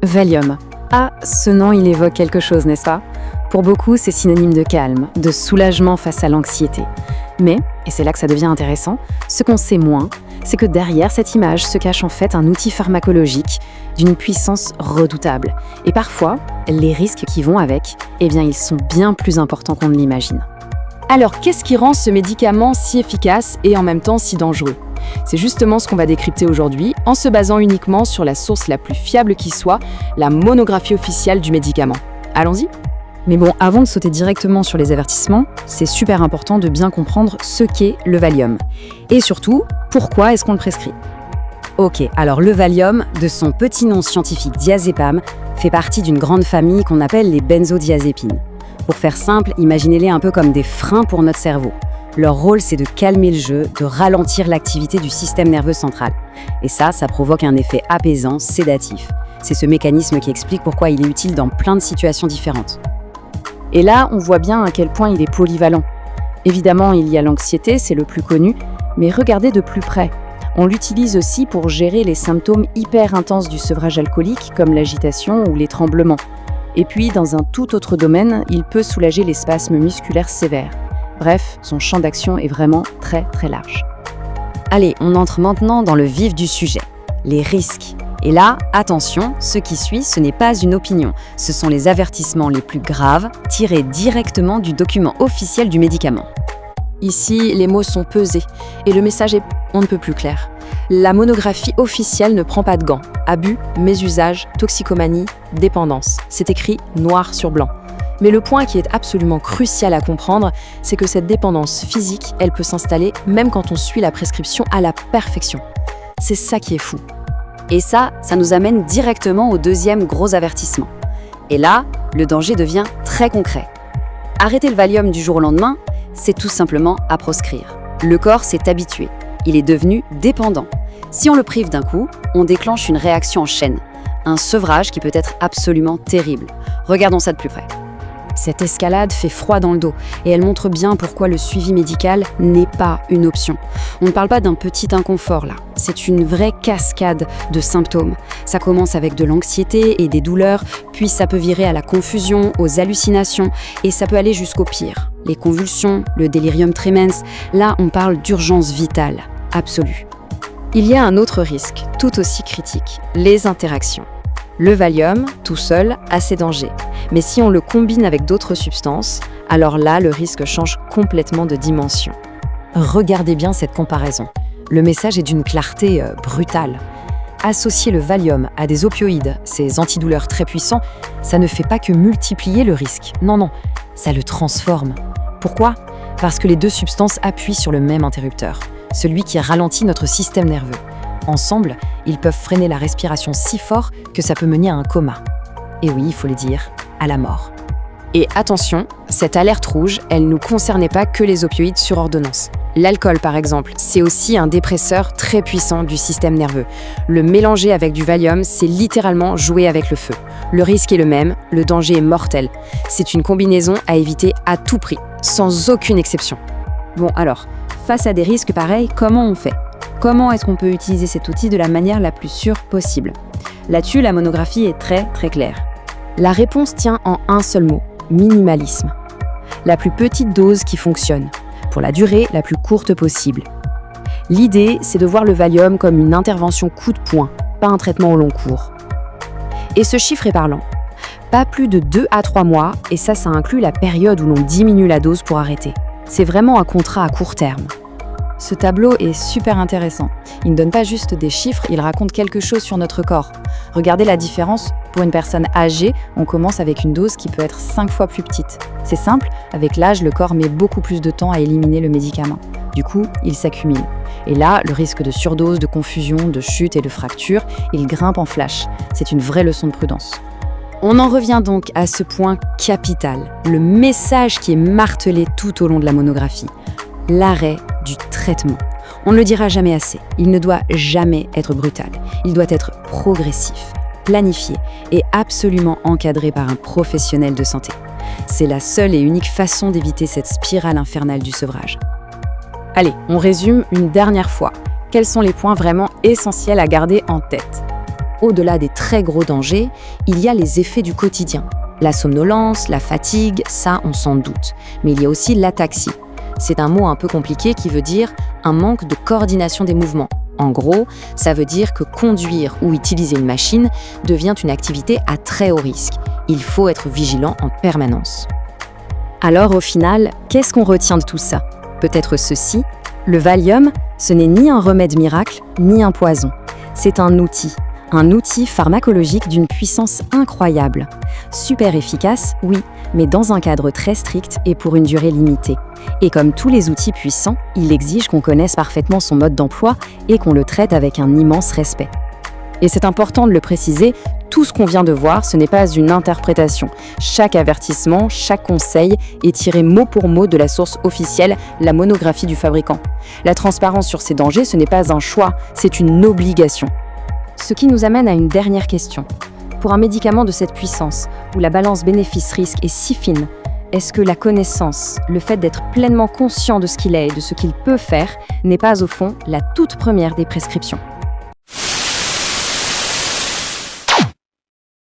Valium. Ah, ce nom, il évoque quelque chose, n'est-ce pas? Pour beaucoup, c'est synonyme de calme, de soulagement face à l'anxiété. Mais, et c'est là que ça devient intéressant, ce qu'on sait moins, c'est que derrière cette image se cache en fait un outil pharmacologique d'une puissance redoutable. Et parfois, les risques qui vont avec, eh bien, ils sont bien plus importants qu'on ne l'imagine. Alors, qu'est-ce qui rend ce médicament si efficace et en même temps si dangereux? C'est justement ce qu'on va décrypter aujourd'hui en se basant uniquement sur la source la plus fiable qui soit, la monographie officielle du médicament. Allons-y. Mais bon, avant de sauter directement sur les avertissements, c'est super important de bien comprendre ce qu'est le Valium. Et surtout, pourquoi est-ce qu'on le prescrit? Ok, alors le Valium, de son petit nom scientifique diazépam, fait partie d'une grande famille qu'on appelle les benzodiazépines. Pour faire simple, imaginez-les un peu comme des freins pour notre cerveau. Leur rôle, c'est de calmer le jeu, de ralentir l'activité du système nerveux central. Et ça provoque un effet apaisant, sédatif. C'est ce mécanisme qui explique pourquoi il est utile dans plein de situations différentes. Et là, on voit bien à quel point il est polyvalent. Évidemment, il y a l'anxiété, c'est le plus connu, mais regardez de plus près. On l'utilise aussi pour gérer les symptômes hyper intenses du sevrage alcoolique, comme l'agitation ou les tremblements. Et puis, dans un tout autre domaine, il peut soulager les spasmes musculaires sévères. Bref, son champ d'action est vraiment très très large. Allez, on entre maintenant dans le vif du sujet, les risques. Et là, attention, ce qui suit, ce n'est pas une opinion. Ce sont les avertissements les plus graves, tirés directement du document officiel du médicament. Ici, les mots sont pesés et le message est on ne peut plus clair. La monographie officielle ne prend pas de gants. Abus, mésusage, toxicomanie, dépendance. C'est écrit noir sur blanc. Mais le point qui est absolument crucial à comprendre, c'est que cette dépendance physique, elle peut s'installer même quand on suit la prescription à la perfection. C'est ça qui est fou. Et ça nous amène directement au deuxième gros avertissement. Et là, le danger devient très concret. Arrêter le Valium du jour au lendemain, c'est tout simplement à proscrire. Le corps s'est habitué. Il est devenu dépendant. Si on le prive d'un coup, on déclenche une réaction en chaîne. Un sevrage qui peut être absolument terrible. Regardons ça de plus près. Cette escalade fait froid dans le dos et elle montre bien pourquoi le suivi médical n'est pas une option. On ne parle pas d'un petit inconfort là, c'est une vraie cascade de symptômes. Ça commence avec de l'anxiété et des douleurs, puis ça peut virer à la confusion, aux hallucinations et ça peut aller jusqu'au pire. Les convulsions, le délirium tremens, là on parle d'urgence vitale, absolue. Il y a un autre risque, tout aussi critique, les interactions. Le Valium, tout seul, a ses dangers. Mais si on le combine avec d'autres substances, alors là, le risque change complètement de dimension. Regardez bien cette comparaison. Le message est d'une clarté brutale. Associer le Valium à des opioïdes, ces antidouleurs très puissants, ça ne fait pas que multiplier le risque. Non, ça le transforme. Pourquoi? Parce que les deux substances appuient sur le même interrupteur, celui qui ralentit notre système nerveux. Ensemble, ils peuvent freiner la respiration si fort que ça peut mener à un coma. Et oui, il faut le dire, à la mort. Et attention, cette alerte rouge, elle ne concernait pas que les opioïdes sur ordonnance. L'alcool, par exemple, c'est aussi un dépresseur très puissant du système nerveux. Le mélanger avec du Valium, c'est littéralement jouer avec le feu. Le risque est le même, le danger est mortel. C'est une combinaison à éviter à tout prix, sans aucune exception. Bon alors, face à des risques pareils, comment on fait ? Comment est-ce qu'on peut utiliser cet outil de la manière la plus sûre possible? Là-dessus, la monographie est très très claire. La réponse tient en un seul mot, minimalisme. La plus petite dose qui fonctionne, pour la durée la plus courte possible. L'idée, c'est de voir le Valium comme une intervention coup de poing, pas un traitement au long cours. Et ce chiffre est parlant. Pas plus de 2 à 3 mois, et ça inclut la période où l'on diminue la dose pour arrêter. C'est vraiment un contrat à court terme. Ce tableau est super intéressant. Il ne donne pas juste des chiffres, il raconte quelque chose sur notre corps. Regardez la différence. Pour une personne âgée, on commence avec une dose qui peut être 5 fois plus petite. C'est simple, avec l'âge, le corps met beaucoup plus de temps à éliminer le médicament. Du coup, il s'accumule. Et là, le risque de surdose, de confusion, de chute et de fracture, il grimpe en flash. C'est une vraie leçon de prudence. On en revient donc à ce point capital, le message qui est martelé tout au long de la monographie. L'arrêt du traitement. On ne le dira jamais assez, il ne doit jamais être brutal. Il doit être progressif, planifié et absolument encadré par un professionnel de santé. C'est la seule et unique façon d'éviter cette spirale infernale du sevrage. Allez, on résume une dernière fois. Quels sont les points vraiment essentiels à garder en tête ? Au-delà des très gros dangers, il y a les effets du quotidien. La somnolence, la fatigue, ça on s'en doute. Mais il y a aussi l'ataxie. C'est un mot un peu compliqué qui veut dire un manque de coordination des mouvements. En gros, ça veut dire que conduire ou utiliser une machine devient une activité à très haut risque. Il faut être vigilant en permanence. Alors au final, qu'est-ce qu'on retient de tout ça? Peut-être ceci: le Valium, ce n'est ni un remède miracle, ni un poison. C'est un outil pharmacologique d'une puissance incroyable. Super efficace, oui, mais dans un cadre très strict et pour une durée limitée. Et comme tous les outils puissants, il exige qu'on connaisse parfaitement son mode d'emploi et qu'on le traite avec un immense respect. Et c'est important de le préciser, tout ce qu'on vient de voir, ce n'est pas une interprétation. Chaque avertissement, chaque conseil est tiré mot pour mot de la source officielle, la monographie du fabricant. La transparence sur ces dangers, ce n'est pas un choix, c'est une obligation. Ce qui nous amène à une dernière question. Pour un médicament de cette puissance, où la balance bénéfice-risque est si fine, est-ce que la connaissance, le fait d'être pleinement conscient de ce qu'il est et de ce qu'il peut faire, n'est pas au fond la toute première des prescriptions ?